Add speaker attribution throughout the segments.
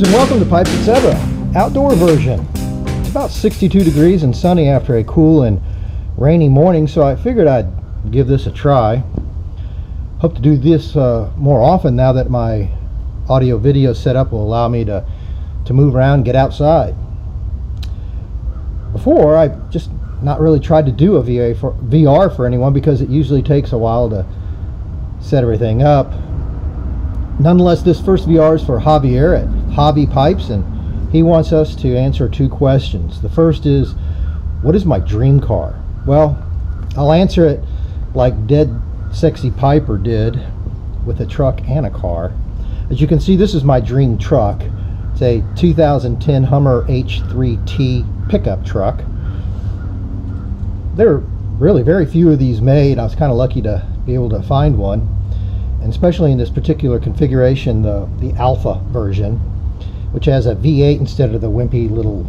Speaker 1: Greetings and welcome to Pipes Etc. Outdoor version. It's about 62 degrees and sunny after a cool and rainy morning, so I figured I'd give this a try. Hope to do this more often now that my audio video setup will allow me to move around, get outside. Before, I just not really tried to do a VR for anyone because it usually takes a while to set everything up. Nonetheless, this first VR is for Javier at Javi Pipes, and he wants us to answer two questions. The first is, what is my dream car? Well, I'll answer it like Dead Sexy Piper did with a truck and a car. As you can see, this is my dream truck. It's a 2010 Hummer H3T pickup truck. There are really very few of these made. I was kind of lucky to be able to find one. And especially in this particular configuration, the Alpha version, which has a V8 instead of the wimpy little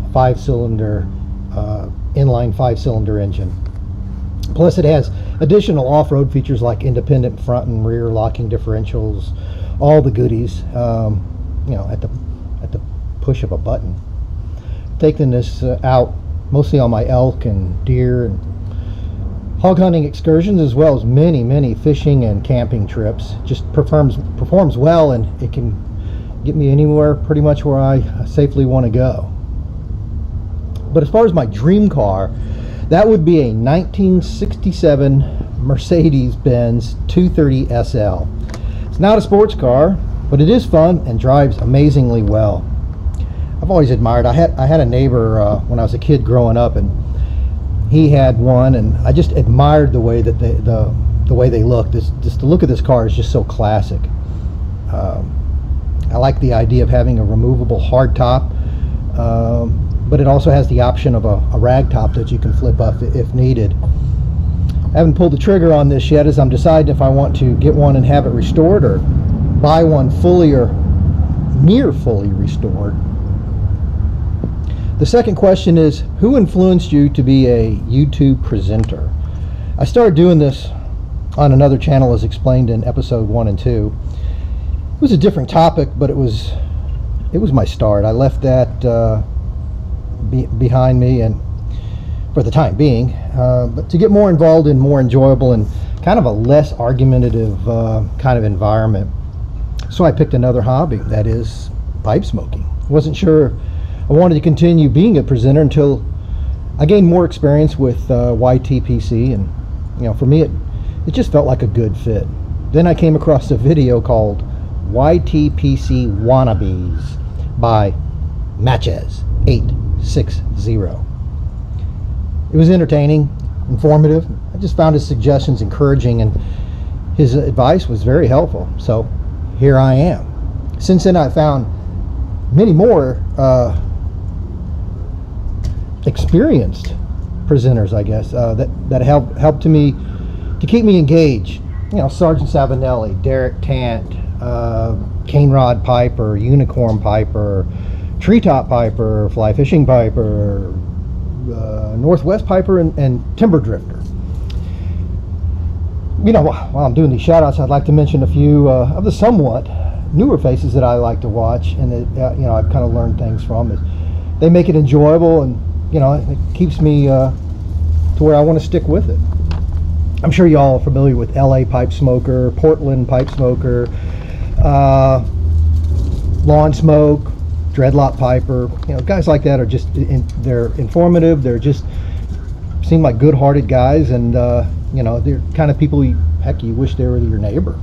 Speaker 1: inline 5-cylinder engine. Plus it has additional off-road features like independent front and rear locking differentials, all the goodies, at the push of a button. Taking this out mostly on my elk and deer and hog hunting excursions, as well as many fishing and camping trips. Just performs well, and it can get me anywhere pretty much where I safely want to go. But as far as my dream car, that would be a 1967 Mercedes-Benz 230 SL. It's not a sports car, but it is fun and drives amazingly well. I've always admired. I had a neighbor when I was a kid growing up, and he had one, and I just admired the way that the way they look. The look of this car is just so classic. I like the idea of having a removable hard top, but it also has the option of a rag top that you can flip up if needed. I haven't pulled the trigger on this yet, as I'm deciding if I want to get one and have it restored or buy one fully or near fully restored. The second question is, who influenced you to be a YouTube presenter? I started doing this on another channel as explained in episode 1 and 2. It was a different topic, but it was my start. I left that behind me, and for the time being, but to get more involved in more enjoyable and kind of a less argumentative kind of environment. So I picked another hobby, that is pipe smoking. Wasn't sure I wanted to continue being a presenter until I gained more experience with YTPC, and for me it just felt like a good fit. Then I came across a video called YTPC Wannabes by Matches 860. It was entertaining, informative. I just found his suggestions encouraging, and his advice was very helpful. So here I am. Since then I found many more experienced presenters, I guess, that helped me to keep me engaged. Sergeant Savinelli, Derek Tant, Cane Rod Piper, Unicorn Piper, Treetop Piper, Fly Fishing Piper, Northwest Piper, and Timber Drifter. While I'm doing these shout outs, I'd like to mention a few of the somewhat newer faces that I like to watch, and that I've kind of learned things from. They make it enjoyable, and it keeps me to where I want to stick with it. I'm sure y'all are familiar with LA Pipe Smoker, Portland Pipe Smoker, Lawn Smoke, Dreadlock Piper. Guys like that are just they're informative. They're just seem like good-hearted guys, and they're kind of people you wish they were your neighbor.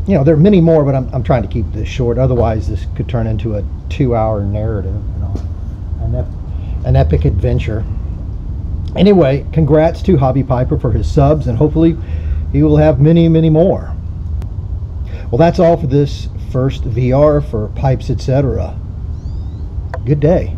Speaker 1: There are many more, but I'm trying to keep this short. Otherwise, this could turn into a 2-hour narrative, an epic adventure. Anyway, congrats to Javi Piper for his subs, and hopefully he will have many more. Well, that's all for this first VR for Pipes Etc. Good day.